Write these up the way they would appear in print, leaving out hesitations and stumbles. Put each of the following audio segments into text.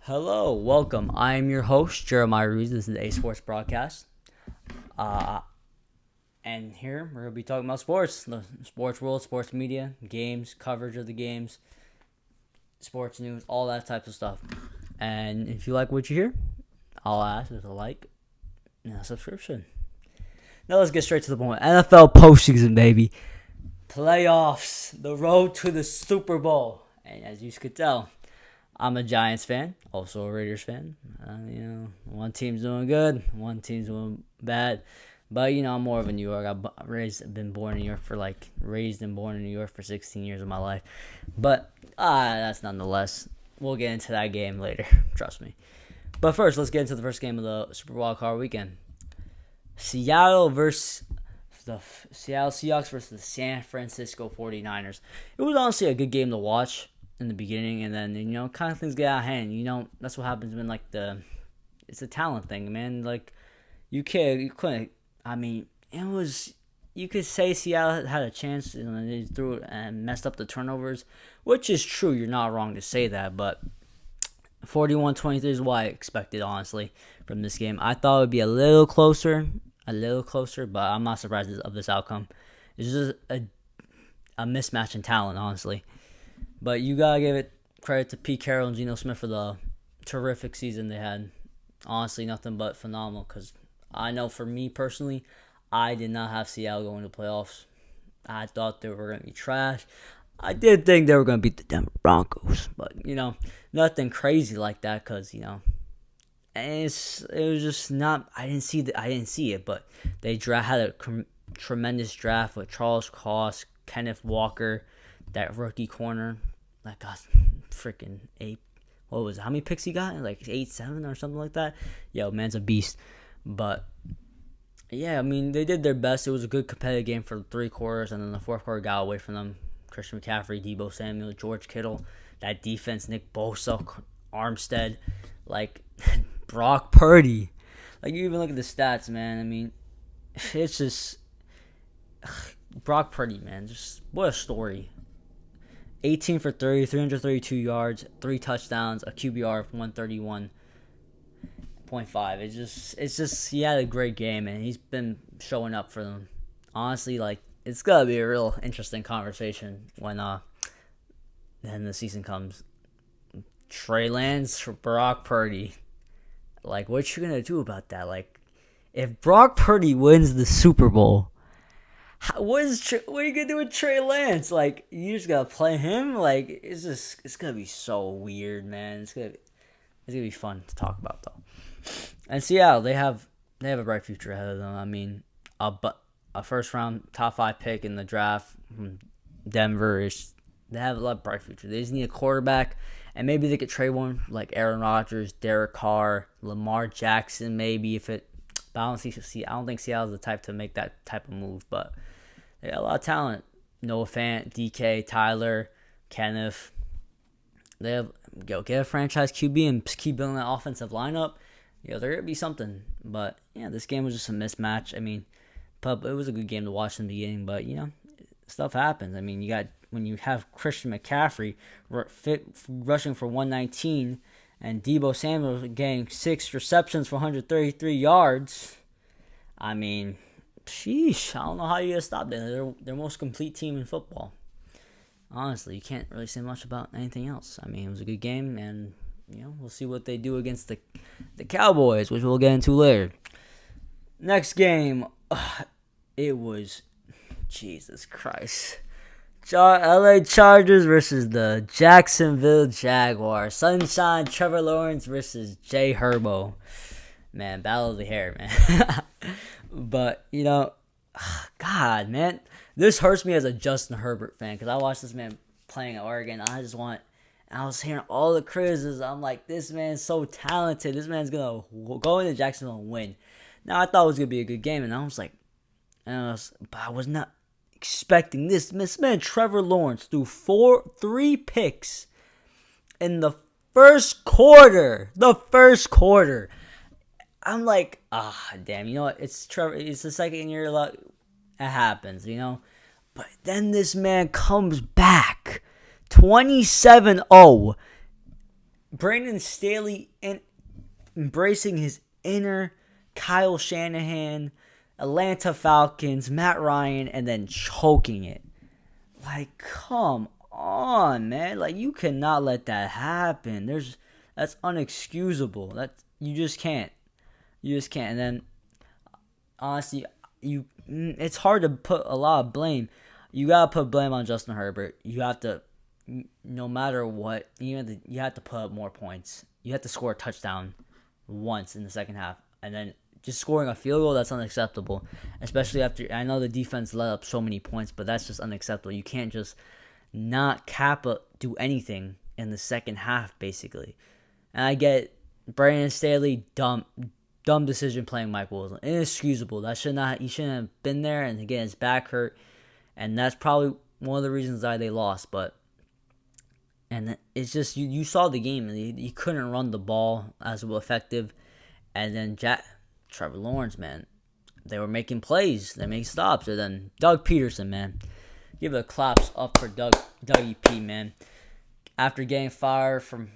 Hello, welcome. I am your host, Jeremiah Ruiz. This is a sports broadcast. Uh, and here we're going to be talking about sports, the sports world, sports media, games, coverage of the games, sports news, all that type of stuff. And if you like what you hear, I'll ask is a like and a subscription. Now let's get straight to the point. NFL postseason, baby. Playoffs, the road to the Super Bowl. And as you could tell, I'm a Giants fan, also a Raiders fan. One team's doing good, one team's doing bad. But I'm more of a New York. I've been born in New York raised and born in New York for 16 years of my life. But that's nonetheless. We'll get into that game later. Trust me. But first, let's get into the first game of the Super Wild Card weekend. Seattle Seahawks versus the San Francisco 49ers. It was honestly a good game to watch in the beginning, and then kind of things get out of hand. That's what happens when it's a talent thing, man. Like you couldn't. I mean, it was. You could say Seattle had a chance, and they threw it and messed up the turnovers, which is true. You're not wrong to say that, but 41-23 is what I expected, honestly, from this game. I thought it would be a little closer, but I'm not surprised of this outcome. It's just a mismatch in talent, honestly. But you gotta give it credit to Pete Carroll and Geno Smith for the terrific season they had. Honestly, nothing but phenomenal. Because I know for me personally, I did not have Seattle going to playoffs. I thought they were going to be trash. I did think they were going to beat the Denver Broncos. But, nothing crazy like that. Because, and it was just not. I didn't see it. But they had a tremendous draft with Charles Cross, Kenneth Walker, that rookie corner that got freaking 8. What was it? How many picks he got? Like 8-7 or something like that. Yo, man's a beast. But yeah, I mean, they did their best. It was a good competitive game for 3 quarters, and then the fourth quarter got away from them. Christian McCaffrey, Deebo Samuel, George Kittle, that defense, Nick Bosa, Armstead, Brock Purdy. You even look at the stats, man. I mean, it's just Brock Purdy, man. Just what a story. 18 for 30, 332 yards, 3 touchdowns, a QBR of 131.5. It's just he had a great game, and he's been showing up for them. Honestly, it's gonna be a real interesting conversation when then the season comes. Trey Lance for Brock Purdy. What you gonna do about that? If Brock Purdy wins the Super Bowl, what are you gonna do with Trey Lance? You just gotta play him? It's gonna be so weird, man. It's gonna be fun to talk about though. And Seattle, they have a bright future ahead of them. I mean, a first round top 5 pick in the draft from Denver they have a lot of bright future. They just need a quarterback, and maybe they could trade one like Aaron Rodgers, Derek Carr, Lamar Jackson, maybe but I don't think Seattle's the type to make that type of move, but they got a lot of talent. Noah Fant, DK, Tyler, Kenneth. They have get a franchise QB and keep building that offensive lineup. They're gonna be something. But yeah, this game was just a mismatch. I mean, it was a good game to watch in the beginning, but stuff happens. I mean, when you have Christian McCaffrey rushing for 119 and Deebo Samuel getting 6 receptions for 133 yards. I mean, sheesh, I don't know how you're gonna stop them. They're their most complete team in football. Honestly, you can't really say much about anything else. I mean, it was a good game, and we'll see what they do against the Cowboys, which we'll get into later. Next game, it was Jesus Christ. LA Chargers versus the Jacksonville Jaguars. Sunshine Trevor Lawrence versus Jay Herbo. Man, battle of the hair, man. But, God, man. This hurts me as a Justin Herbert fan because I watched this man playing at Oregon. I was hearing all the criticisms. I'm like, this man's so talented. This man's going to go into Jacksonville and win. Now, I thought it was going to be a good game, and I was like, but I was not expecting this. This man, Trevor Lawrence, threw 3 picks in the first quarter. I'm like, damn, it's Trevor. It's the second year luck. It happens, But then this man comes back 27-0 Brandon Staley embracing his inner Kyle Shanahan, Atlanta Falcons, Matt Ryan, and then choking it. Like, come on, man. Like, you cannot let that happen. That's unexcusable. You just can't. You just can't. And then honestly, it's hard to put a lot of blame. You gotta put blame on Justin Herbert. You have to, no matter what, you have to put up more points. You have to score a touchdown once in the second half, and then just scoring a field goal, that's unacceptable. Especially after, I know the defense let up so many points, but that's just unacceptable. You can't just not do anything in the second half, basically. And I get Brandon Staley, dumb decision playing Mike Wilson. Inexcusable. He shouldn't have been there, and again, his back hurt, and that's probably one of the reasons why they lost. And it's just, you saw the game, and he couldn't run the ball as effective. And then Trevor Lawrence, man, they were making plays, they made stops. And then Doug Peterson, man, give a claps up for Dougie P, man. After getting fired from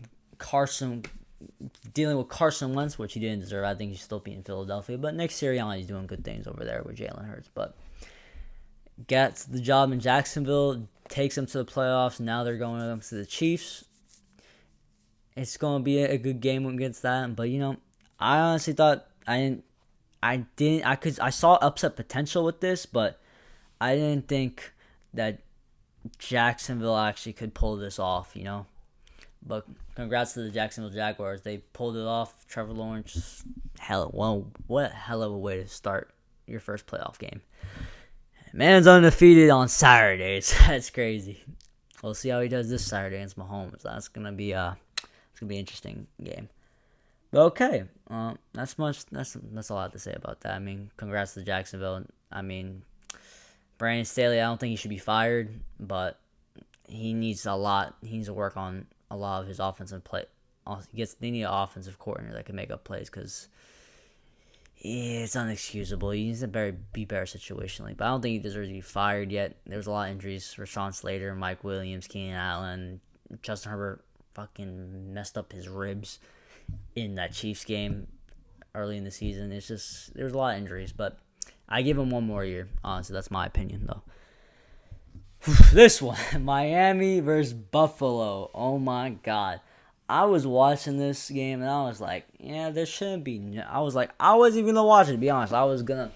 dealing with Carson Wentz, which he didn't deserve. I think he should still be in Philadelphia. But Nick Sirianni's doing good things over there with Jalen Hurts. But gets the job in Jacksonville, takes them to the playoffs. Now they're going up to the Chiefs. It's going to be a good game against that. But, I honestly thought I saw upset potential with this, but I didn't think that Jacksonville actually could pull this off, But congrats to the Jacksonville Jaguars. They pulled it off. Trevor Lawrence, what a hell of a way to start your first playoff game. Man's undefeated on Saturdays. That's crazy. We'll see how he does this Saturday against Mahomes. That's gonna be an interesting game. But okay, that's all I have to say about that. I mean, congrats to Jacksonville. I mean, Brandon Staley, I don't think he should be fired, but he needs a lot. He needs to work on a lot of his offensive play. They need an offensive coordinator that can make up plays, because it's unexcusable. He needs to be better situationally. But I don't think he deserves to be fired yet. There's a lot of injuries. Rashawn Slater, Mike Williams, Keenan Allen, Justin Herbert fucking messed up his ribs in that Chiefs game early in the season. It's just, there's a lot of injuries. But I give him one more year. Honestly, that's my opinion, though. This one, Miami versus Buffalo. Oh my God. I was watching this game and I was like, yeah, there shouldn't be. I wasn't even gonna watch it, to be honest. I was gonna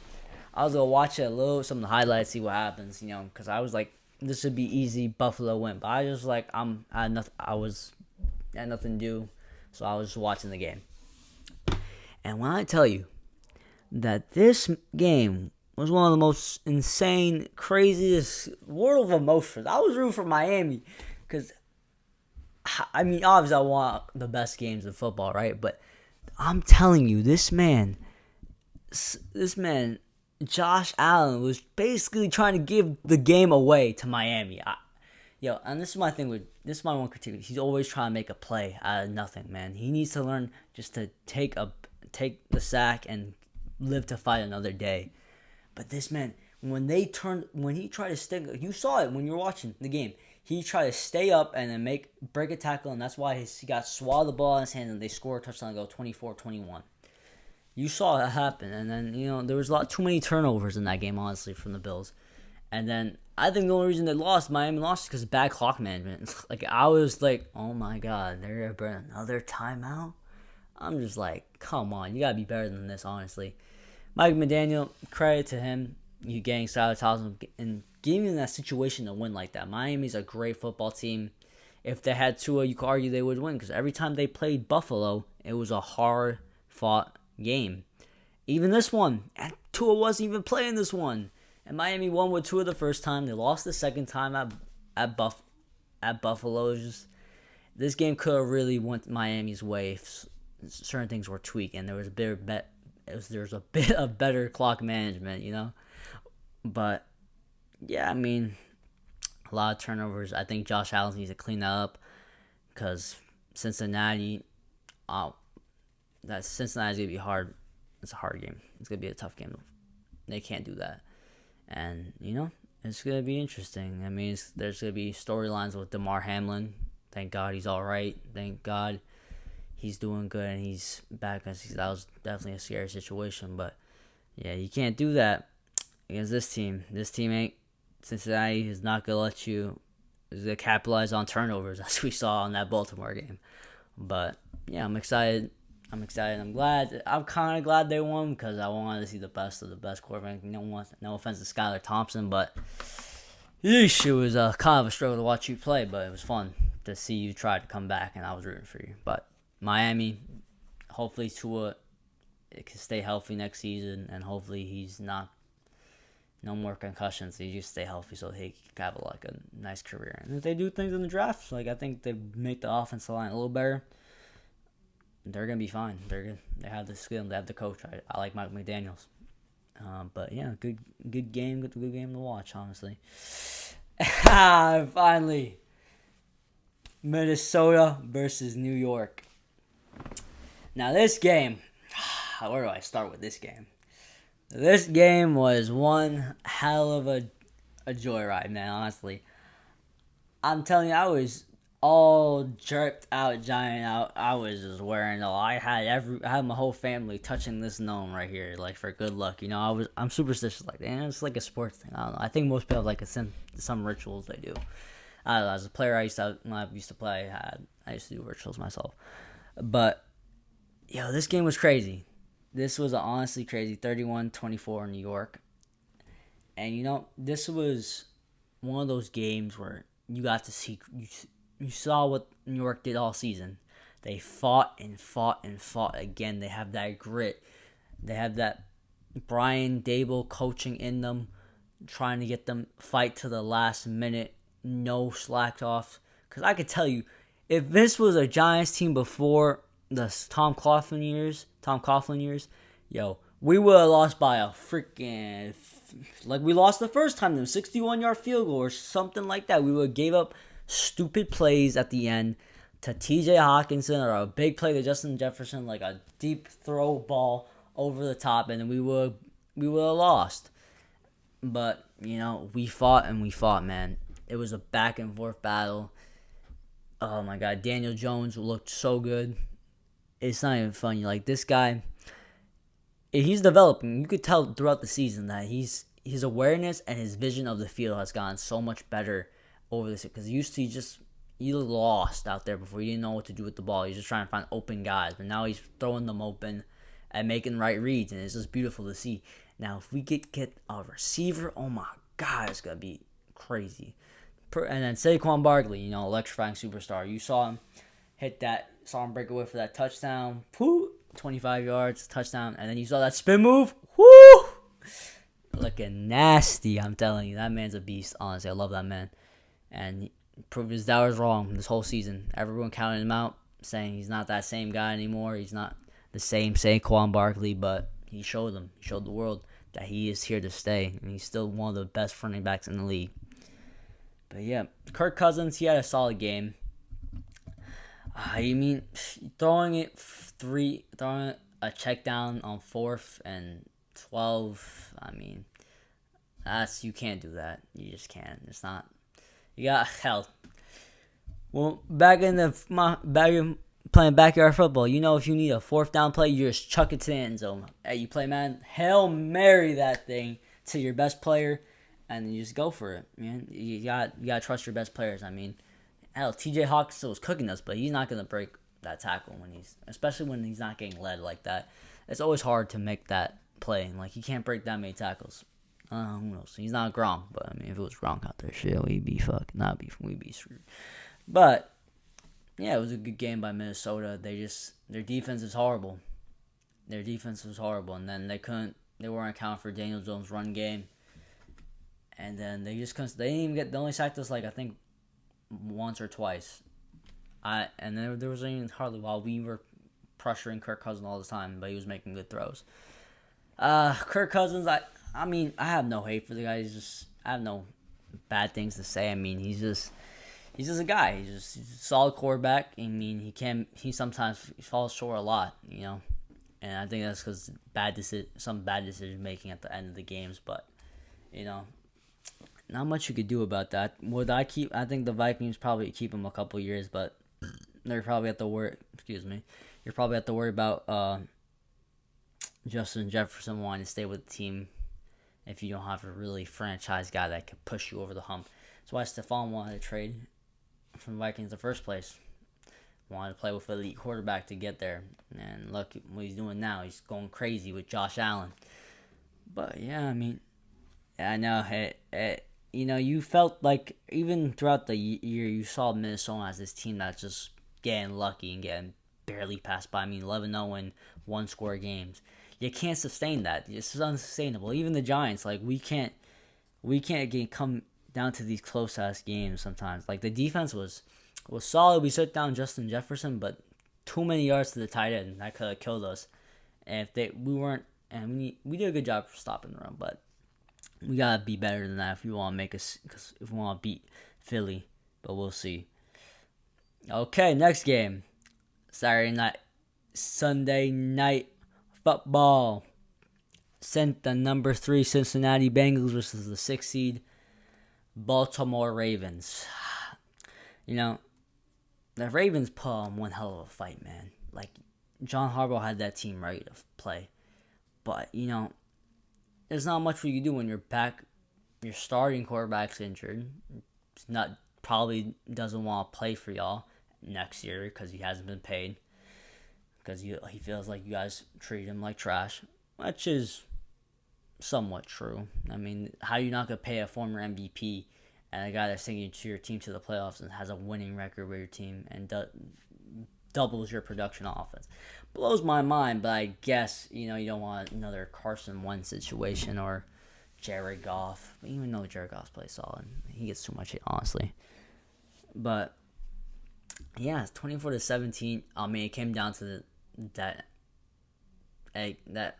watch it some of the highlights, see what happens, because I was like, this should be easy, Buffalo win. But I just like, I had nothing to do, so I was just watching the game. And when I tell you that this game was one of the most insane, craziest world of emotions, I was rooting for Miami, because I mean, obviously I want the best games in football, right? But I'm telling you, this man, Josh Allen, was basically trying to give the game away to Miami. And this is my one critique. He's always trying to make a play out of nothing, man. He needs to learn just to take the sack and live to fight another day. But this man, when he tried to stick, you saw it when you were watching the game. He tried to stay up and then break a tackle, and that's why he got swallowed the ball in his hand, and they scored a touchdown and go 24-21. You saw that happen, and then, there was too many turnovers in that game, honestly, from the Bills. And then I think the only reason Miami lost, is because of bad clock management. I was like, oh my God, they're going to burn another timeout? I'm just like, come on, you got to be better than this, honestly. Mike McDaniel, credit to him. You getting Skylar Thompson and giving them that situation to win like that. Miami's a great football team. If they had Tua, you could argue they would win, because every time they played Buffalo, it was a hard-fought game. Even this one, and Tua wasn't even playing this one. And Miami won with Tua the first time. They lost the second time at Buffalo. This game could have really went Miami's way if certain things were tweaked, and there was a bit of better clock management, But yeah, I mean, a lot of turnovers. I think Josh Allen needs to clean that up, because Cincinnati's gonna be hard. It's a hard game. It's gonna be a tough game. They can't do that, and it's gonna be interesting. I mean, there's gonna be storylines with DeMar Hamlin. Thank God he's all right. Thank God he's doing good and he's back. That was definitely a scary situation, but yeah, you can't do that against this team. This team ain't Cincinnati is not gonna let you is gonna capitalize on turnovers as we saw in that Baltimore game. But yeah, I'm excited. I'm excited. I'm glad. I'm kind of glad they won because I wanted to see the best of the best quarterback. No offense to Skylar Thompson, but yeesh, it was kind of a struggle to watch you play, but it was fun to see you try to come back, and I was rooting for you. But Miami, hopefully Tua can stay healthy next season, and hopefully he's not no more concussions. He just stay healthy so he can have a nice career. And if they do things in the draft, I think they make the offensive line a little better, they're gonna be fine. They have the skill. They have the coach. I like Mike McDaniels. But yeah, good game. Good game to watch. Honestly. Finally, Minnesota versus New York. Now this game, where do I start with this game? This game was one hell of a joyride, man. Honestly, I'm telling you, I was all jerked out, giant out. I was just wearing it all. I had my whole family touching this gnome right here, for good luck. I'm superstitious like that. And it's like a sports thing. I don't know. I think most people have some rituals they do. I don't know. As a player, when I used to play, I used to do rituals myself. But this game was crazy. This was honestly crazy. 31-24 in New York. And this was one of those games where you got to see. You saw what New York did all season. They fought and fought and fought again. They have that grit. They have that Brian Dable coaching in them, trying to get them fight to the last minute. No slacked off. Because I could tell you, if this was a Giants team before the Tom Coughlin years, we would have lost by a freaking... we lost the first time, the 61-yard field goal or something like that. We would have gave up stupid plays at the end to TJ Hawkinson or a big play to Justin Jefferson, like a deep throw ball over the top, and then we would have lost. But we fought and we fought, man. It was a back and forth battle. Oh my God, Daniel Jones looked so good. It's not even funny. This guy, he's developing. You could tell throughout the season that his awareness and his vision of the field has gotten so much better over this, because used to you lost out there before. You didn't know what to do with the ball. You're just trying to find open guys, but now he's throwing them open and making right reads, and it's just beautiful to see. Now, if we get a receiver, oh my God, it's gonna be crazy. And then Saquon Barkley, electrifying superstar. You saw him saw him break away for that touchdown. 25 yards, touchdown, and then you saw that spin move. Woo! Looking nasty, I'm telling you. That man's a beast, honestly. I love that man. And he proved his doubters wrong this whole season. Everyone counted him out, saying he's not that same guy anymore. He's not the same Saquon Barkley, but he showed them. He showed the world that he is here to stay, and he's still one of the best running backs in the league. But yeah, Kirk Cousins, he had a solid game. Throwing a check down on 4th and 12. You can't do that. You just can't. It's not. You got hell. Well, back in playing backyard football, if you need a 4th down play, you just chuck it to the end zone. Hey, you play, man, Hail Mary that thing to your best player, and you just go for it, man. You got to trust your best players. Hell, TJ Hawkinson was cooking us, but he's not gonna break that tackle especially when he's not getting led like that. It's always hard to make that play. He can't break that many tackles. Who knows? He's not Gronk, but if it was Gronk out there, we'd be screwed. But yeah, it was a good game by Minnesota. Their defense is horrible. And then they weren't accounting for Daniel Jones' run game. And then they didn't even they only sacked us I think once or twice. And there wasn't even hardly while we were pressuring Kirk Cousins all the time, but he was making good throws. Kirk Cousins, I have no hate for the guy. I have no bad things to say. He's just a guy. He's a solid quarterback. He sometimes falls short a lot, and I think that's because some bad decision making at the end of the games. But not much you could do about that. I think the Vikings probably keep him a couple years, but they're probably at the worst. Excuse me. you're probably have to worry about Justin Jefferson wanting to stay with the team if you don't have a really franchise guy that can push you over the hump. That's why Stephon wanted to trade from the Vikings in the first place. Wanted to play with an elite quarterback to get there. And look what he's doing now. He's going crazy with Josh Allen. But, yeah, I mean, I know. You felt like even throughout the year, you saw Minnesota as this team that's just getting lucky and getting barely passed by. I mean, 11-0 in one-score games. You can't sustain that. This is unsustainable. Even the Giants, like, we can't come down to these close-ass games sometimes. Like, the defense was solid. We shut down Justin Jefferson, but too many yards to the tight end. That could have killed us. And we did a good job for stopping the run, but we gotta be better than that if we want to if we want to beat Philly. But we'll see. Okay, next game. Sunday night football. Sent the number 3 Cincinnati Bengals versus the 6 seed Baltimore Ravens. The Ravens put on one hell of a fight, man. Like, John Harbaugh had that team ready to play. But, there's not much we can do when your starting quarterback's injured. Probably doesn't want to play for y'all next year because he hasn't been paid. Because he feels like you guys treat him like trash, which is somewhat true. I mean, how are you not going to pay a former MVP and a guy that's taking your team to the playoffs and has a winning record with your team and doubles your production on offense? Blows my mind, but I guess, you don't want another Carson Wentz situation or Jared Goff. Even though Jared Goff plays solid, he gets too much hate, honestly. But, yeah, it's 24-17. I mean, it came down to the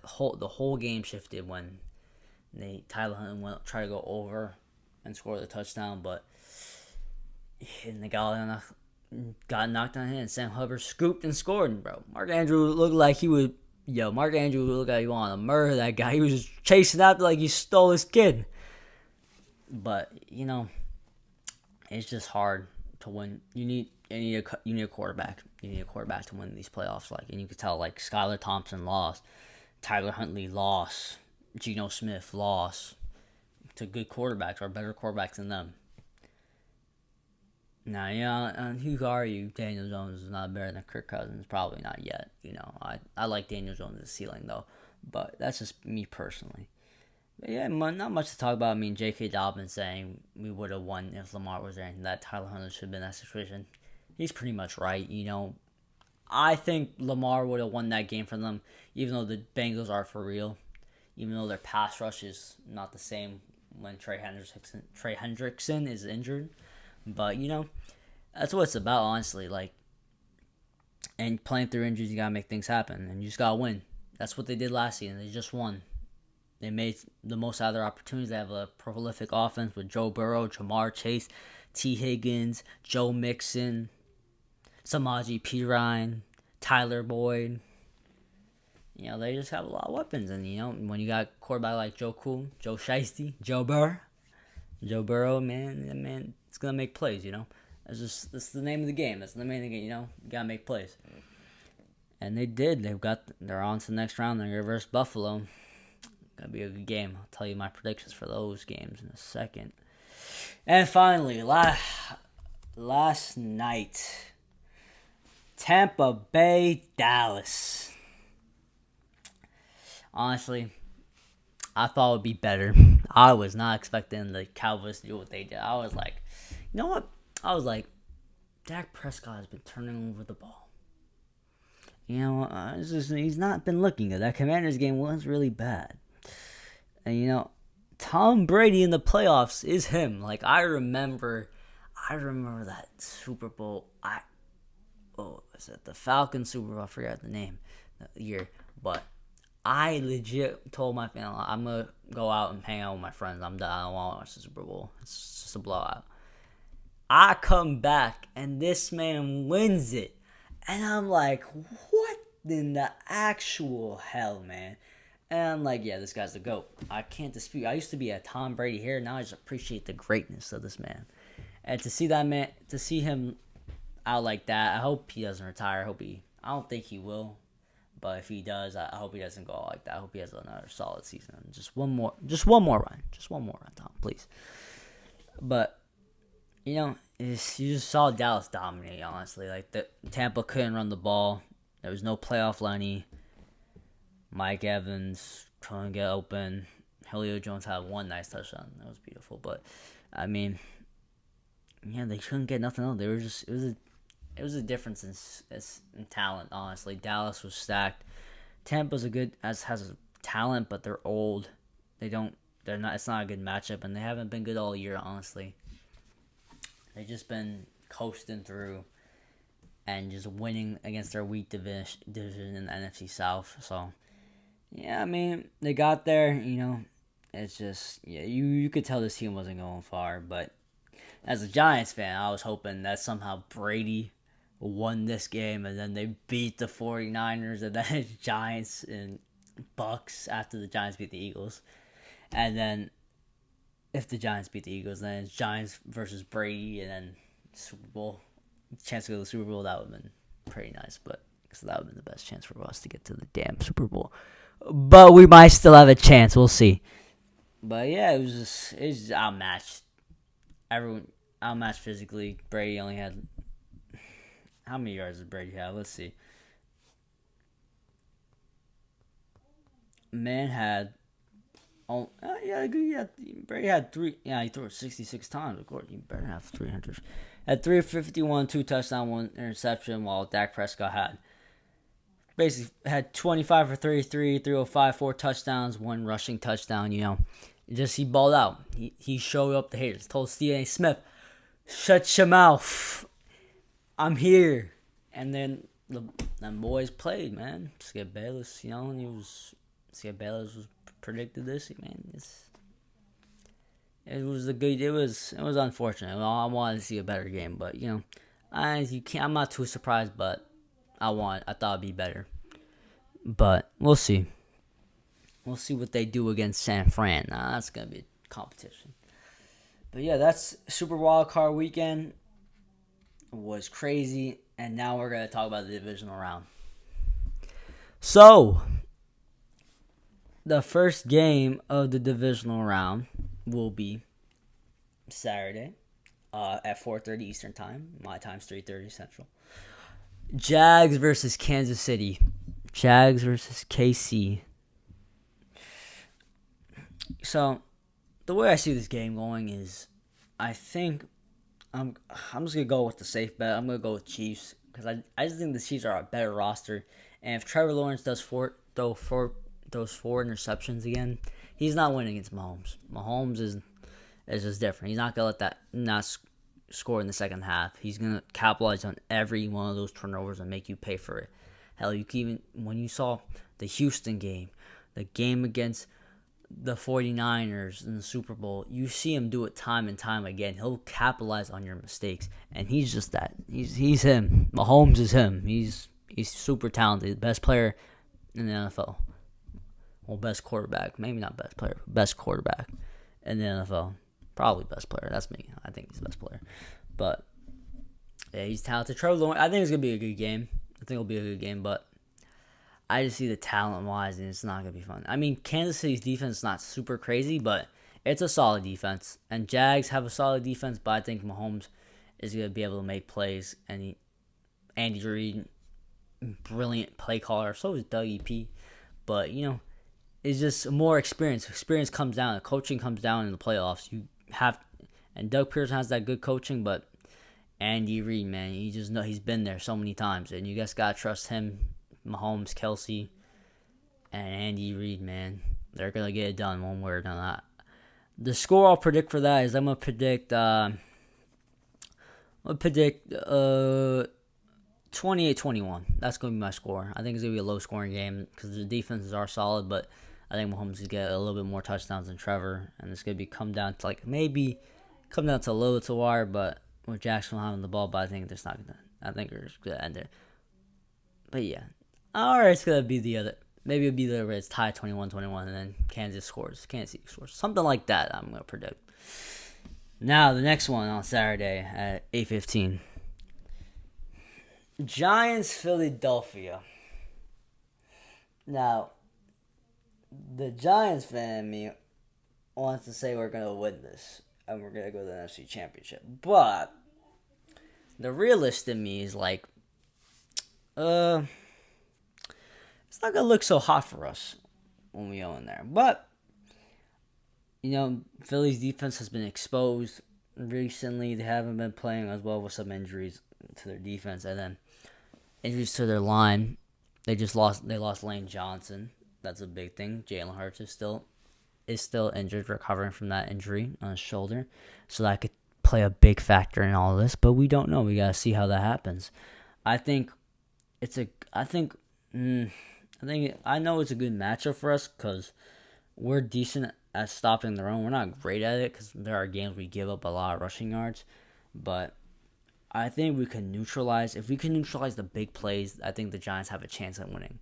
whole game shifted when Tyler Huntley tried to go over and score the touchdown, but they got knocked on him, and Sam Hubbard scooped and scored, bro. Mark Andrews looked like he wanted to murder that guy. He was just chasing after like he stole his kid. But, it's just hard to win. You need a quarterback. You need a quarterback to win these playoffs. And you could tell, Skylar Thompson lost, Tyler Huntley lost, Geno Smith lost to good quarterbacks or better quarterbacks than them. Now, who are you? Daniel Jones is not better than Kirk Cousins. Probably not yet. I like Daniel Jones' ceiling, though. But that's just me personally. But yeah, not much to talk about. I mean, J.K. Dobbins saying we would have won if Lamar was there and that Tyler Huntley should have been in that situation. He's pretty much right. I think Lamar would have won that game for them, even though the Bengals are for real. Even though their pass rush is not the same when Trey Hendrickson is injured. But, that's what it's about, honestly. And playing through injuries, you got to make things happen. And you just got to win. That's what they did last season. They just won. They made the most out of their opportunities. They have a prolific offense with Joe Burrow, Jamar Chase, T. Higgins, Joe Mixon, Samaje Perine, Tyler Boyd. They just have a lot of weapons. And, when you got a quarterback like Joe Cool, Joe Shiesty, Joe Burrow, man, it's going to make plays, That's the name of the game. That's the main thing, you got to make plays. And they did. They're on to the next round. They're going to versus Buffalo. Going to be a good game. I'll tell you my predictions for those games in a second. And finally, last night, Tampa Bay, Dallas. Honestly, I thought it would be better. I was not expecting the Cowboys to do what they did. I was like, you know what? I was like, Dak Prescott has been turning over the ball. He's not been looking good. That Commanders game was really bad. And, Tom Brady in the playoffs is him. I remember that Super Bowl. Was it the Falcons Super Bowl? I forgot the name, the year. But I legit told my family, I'm going to go out and hang out with my friends. I'm done. I don't want to watch the Super Bowl. It's just a blowout. I come back, and this man wins it. And I'm like, what in the actual hell, man? And I'm like, yeah, this guy's the GOAT. I can't dispute. I used to be a Tom Brady here. Now I just appreciate the greatness of this man. And to see him out like that, I hope he doesn't retire. I don't think he will. But if he does, I hope he doesn't go like that. I hope he has another solid season. Just one more run, Tom, please. But you just saw Dallas dominate. Honestly, like the Tampa couldn't run the ball. There was no playoff Lenny. Mike Evans couldn't get open. Julio Jones had one nice touchdown. That was beautiful. But I mean, they couldn't get nothing else. They were just it was a difference in talent. Honestly, Dallas was stacked. Tampa's has a talent, but they're old. They're not. It's not a good matchup, and they haven't been good all year. Honestly, they've just been coasting through and just winning against their weak division in the NFC South. So yeah, I mean they got there. It's just you could tell this team wasn't going far, but as a Giants fan, I was hoping that somehow Brady won this game and then they beat the 49ers and then it's Giants and Bucks after the Giants beat the Eagles. And then if the Giants beat the Eagles, then it's Giants versus Brady and then Super Bowl. Chance to go to the Super Bowl, that would have been pretty nice, but because that would have been the best chance for us to get to the damn Super Bowl. But we might still have a chance. We'll see. But yeah, it was just outmatched. Everyone outmatched physically. Brady only had how many yards did Brady have? Let's see. Man had Brady had three. Yeah, he threw it 66 times. Of course, you better have 300. Had 351, 2 touchdowns, 1 interception, while Dak Prescott had 25 for 33, 305, 4 touchdowns, 1 rushing touchdown. He balled out. He showed up the haters. Told Stephen A. Smith, "Shut your mouth. I'm here." And then them boys played, man. Skip Bayless, Skip Bayless was predicted this, man. It was unfortunate. I wanted to see a better game, but I'm not too surprised, but I thought it'd be better. But we'll see. We'll see what they do against San Fran. That's gonna be a competition. But yeah, that's Super Wild Card Weekend. It was crazy, and now we're gonna talk about the divisional round. So, the first game of the divisional round will be Saturday at 4:30 Eastern Time. My time's 3:30 Central. Jags versus Kansas City. Jags versus KC. So, the way I see this game going is, I think I'm just gonna go with the safe bet. I'm gonna go with Chiefs because I just think the Chiefs are a better roster, and if Trevor Lawrence does those four interceptions again, he's not winning against Mahomes. Mahomes is just different. He's not gonna let that not score in the second half. He's gonna capitalize on every one of those turnovers and make you pay for it. Hell, when you saw the Houston game, the game against the 49ers in the Super Bowl, you see him do it time and time again. He'll capitalize on your mistakes, and he's just that. He's him. Mahomes is him. He's super talented. Best player in the NFL. Well, best quarterback. Maybe not best player. Best quarterback in the NFL. Probably best player. That's me. I think he's the best player. But yeah, he's talented. Trevor Lawrence, I think it's going to be a good game. But I just see the talent-wise, and it's not going to be fun. I mean, Kansas City's defense is not super crazy, but it's a solid defense. And Jags have a solid defense, but I think Mahomes is going to be able to make plays. And Andy Reid, brilliant play caller. So is Doug E.P. But, it's just more experience. Experience comes down. Coaching comes down in the playoffs. And Doug Pearson has that good coaching, but Andy Reid, man, you just know he's been there so many times, and you just gotta trust him. Mahomes, Kelsey, and Andy Reid, man, they're gonna get it done one way or another. The score I'll predict for that is I'm gonna predict 28-21. That's gonna be my score. I think it's gonna be a low-scoring game because the defenses are solid, but I think Mahomes is gonna get a little bit more touchdowns than Trevor, and it's gonna come down to a little to wire, but with Jacksonville having the ball, but I think it's not gonna. I think we're just gonna end it. But yeah, or it's gonna be the other. Maybe it'll be the way it's tied 21-21, and then Kansas City scores, something like that. I'm gonna predict. Now the next one on Saturday at 8:15. Giants, Philadelphia. Now, the Giants fan in me wants to say we're gonna win this and we're gonna go to the NFC Championship, but the realist in me is like, uh, it's not gonna look so hot for us when we go in there. But Philly's defense has been exposed recently. They haven't been playing as well with some injuries to their defense, and then injuries to their line. They lost Lane Johnson. That's a big thing. Jalen Hurts is still injured, recovering from that injury on his shoulder, so that could play a big factor in all of this. But we don't know. We gotta see how that happens. I think it's a. I think. I know it's a good matchup for us because we're decent at stopping the run. We're not great at it because there are games we give up a lot of rushing yards, but I think we can neutralize. If we can neutralize the big plays, I think the Giants have a chance at winning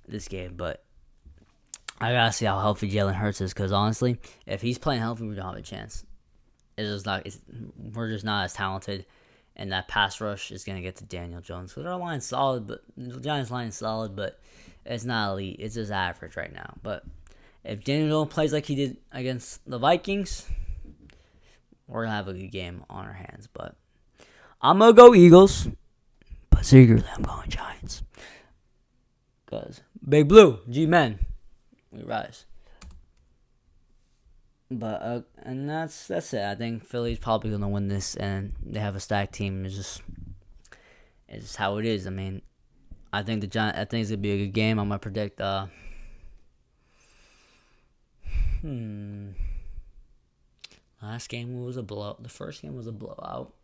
this game. But I gotta see how healthy Jalen Hurts is because honestly, if he's playing healthy, we don't have a chance. It's just not. We're just not as talented, and that pass rush is gonna get to Daniel Jones. Because our line's solid, but the Giants' line is solid, but it's not elite. It's just average right now. But if Daniel Jones plays like he did against the Vikings, we're gonna have a good game on our hands. But I'm gonna go Eagles, but secretly I'm going Giants. Cause Big Blue, G-Men, we rise. But and that's it. I think Philly's probably gonna win this, and they have a stacked team. It's just how it is. I mean, I think I think it's gonna be a good game. I'm gonna predict. Last game was a blowout. The first game was a blowout.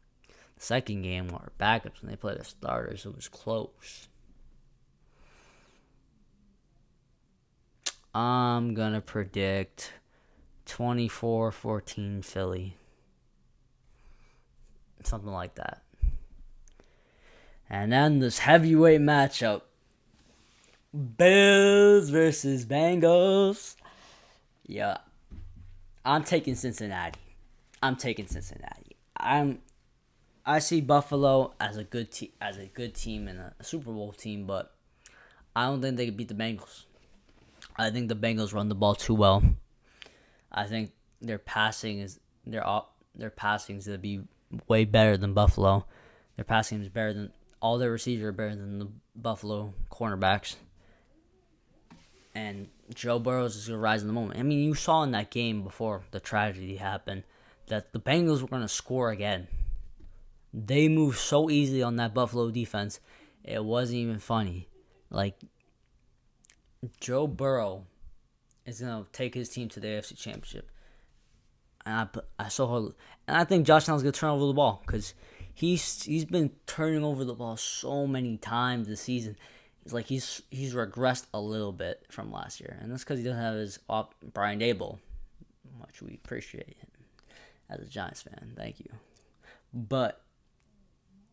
The second game were backups when they played the starters. It was close. I'm gonna predict 24-14 Philly. Something like that. And then this heavyweight matchup. Bills versus Bengals. Yeah. I'm taking Cincinnati. I see Buffalo as a good team and a Super Bowl team, but I don't think they can beat the Bengals. I think the Bengals run the ball too well. I think their passing is gonna be way better than Buffalo. Their passing is better than all their receivers are better than the Buffalo cornerbacks. And Joe Burrow is gonna rise in the moment. I mean, you saw in that game before the tragedy happened that the Bengals were gonna score again. They moved so easily on that Buffalo defense, it wasn't even funny. Like, Joe Burrow is gonna take his team to the AFC Championship, and I think Josh Allen's gonna turn over the ball because he's been turning over the ball so many times this season. He's regressed a little bit from last year, and that's because he doesn't have his Brian Dable, much we appreciate him as a Giants fan. Thank you, but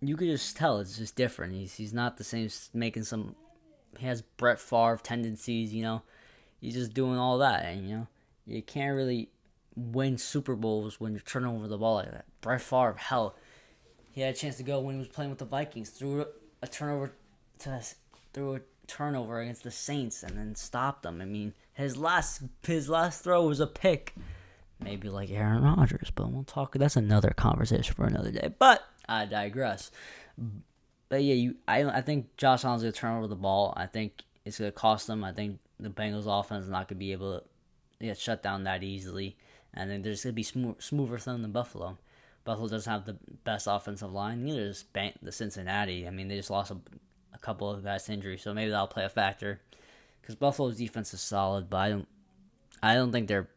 you could just tell it's just different. He's not the same. He has Brett Favre tendencies. He's just doing all that, and you can't really win Super Bowls when you're turning over the ball like that. Brett Favre, hell, he had a chance to go when he was playing with the Vikings, threw a turnover against the Saints and then stopped them. I mean, his last throw was a pick, maybe like Aaron Rodgers, but we'll talk. That's another conversation for another day. But I digress. But yeah, I think Josh Allen's gonna turn over the ball. I think it's gonna cost them. I think the Bengals offense is not gonna be able to get shut down that easily, and then there's gonna be smoother than Buffalo. Buffalo doesn't have the best offensive line. Neither does the Cincinnati. I mean, they just lost a couple of guys to injury, so maybe that'll play a factor. Because Buffalo's defense is solid, but I don't think their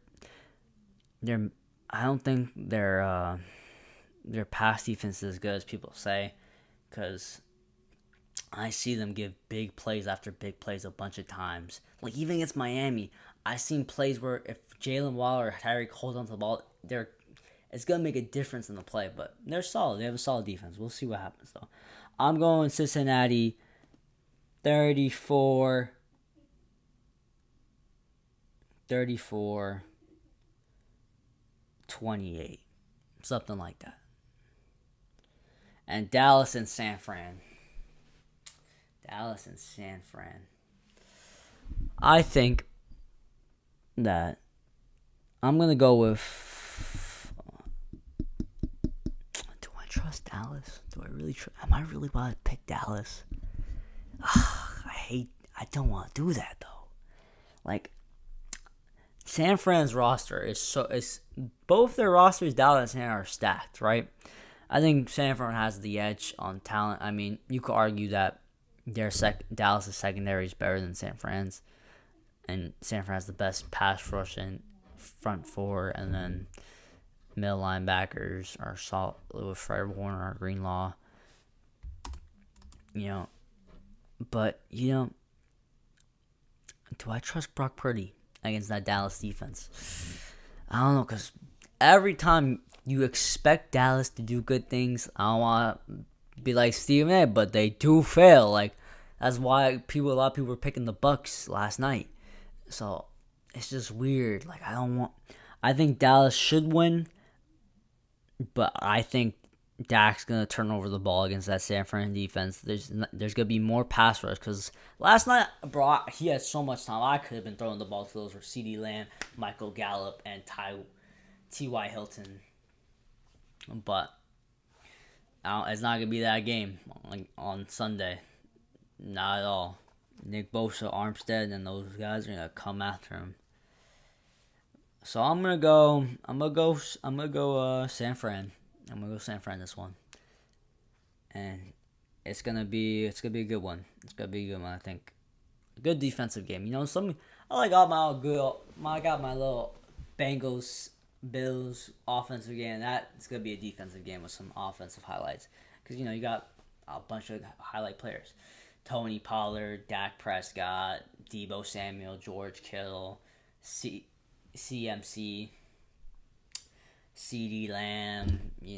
pass defense is as good as people say. Because I see them give big plays after big plays a bunch of times. Like, even against Miami, I seen plays where if Jalen Waddle or Tyreek hold onto the ball, it's going to make a difference in the play. But they're solid. They have a solid defense. We'll see what happens, though. I'm going Cincinnati 34, 28. Something like that. And Dallas and San Fran. Dallas and San Fran. I think that I'm going to go with... Do I trust Dallas? Do I really trust... Am I really about to pick Dallas? I don't want to do that, though. Like, San Fran's roster is both their rosters, Dallas and San Fran, are stacked, right? I think San Fran has the edge on talent. I mean, you could argue that Dallas' secondary is better than San Fran's, and San Fran has the best pass rush and front four, and then middle linebackers are solid with Fred Warner or Greenlaw. But do I trust Brock Purdy against that Dallas defense? I don't know, because every time you expect Dallas to do good things, I don't want to be like Stephen A, but they do fail. Like, that's why a lot of people were picking the Bucks last night. So it's just weird. Like, I think Dallas should win, but I think Dak's gonna turn over the ball against that San Fran defense. There's gonna be more pass rush because last night, bro, he had so much time. I could have been throwing the ball to those were CeeDee Lamb, Michael Gallup, and T.Y. Hilton. But it's not gonna be that game on Sunday. Not at all. Nick Bosa, Armstead, and those guys are gonna come after him. So I'm gonna go San Fran. I'm gonna go San Fran this one, and it's gonna be a good one. It's gonna be a good one. I think a good defensive game. I got my little Bengals Bills offensive game. It's gonna be a defensive game with some offensive highlights because you got a bunch of highlight players: Tony Pollard, Dak Prescott, Deebo Samuel, George Kittle, CMC. CeeDee Lamb, you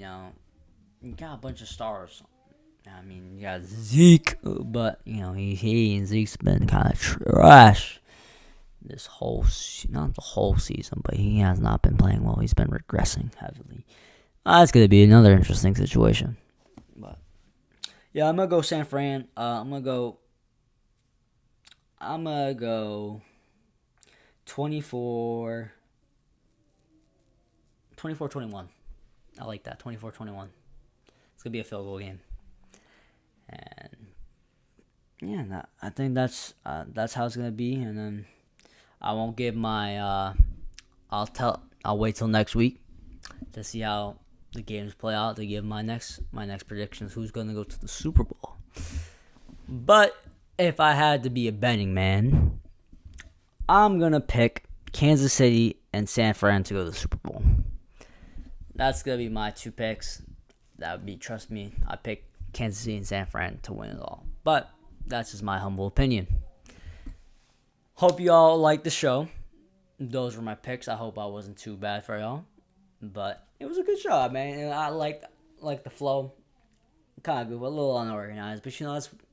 got a bunch of stars. I mean, you got Zeke, but, he and Zeke's been kind of trash this not the whole season, but he has not been playing well. He's been regressing heavily. That's going to be another interesting situation. But, yeah, I'm going to go San Fran. I'm going to go 24-21. I like that. 24-21. It's going to be a field goal game. And yeah, I think that's how it's going to be. And then I won't give my I'll wait till next week to see how the games play out to give my next predictions who's going to go to the Super Bowl. But if I had to be a betting man, I'm going to pick Kansas City and San Fran to go to the Super Bowl. That's going to be my two picks. That would be, trust me, I pick Kansas City and San Fran to win it all. But that's just my humble opinion. Hope you all liked the show. Those were my picks. I hope I wasn't too bad for y'all. But it was a good show, man. And I like the flow. Kind of good, but a little unorganized. But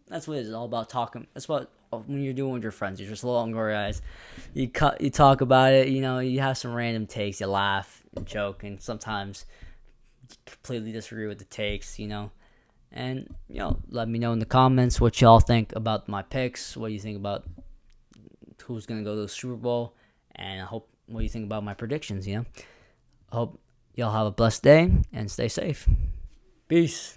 that's what it is all about talking. That's what when you're doing with your friends, you're just a little unorganized. You talk about it. You have some random takes. You laugh, and joke, and sometimes you completely disagree with the takes. And let me know in the comments what y'all think about my picks. What do you think about who's gonna go to the Super Bowl? And what do you think about my predictions? I hope y'all have a blessed day and stay safe. Peace.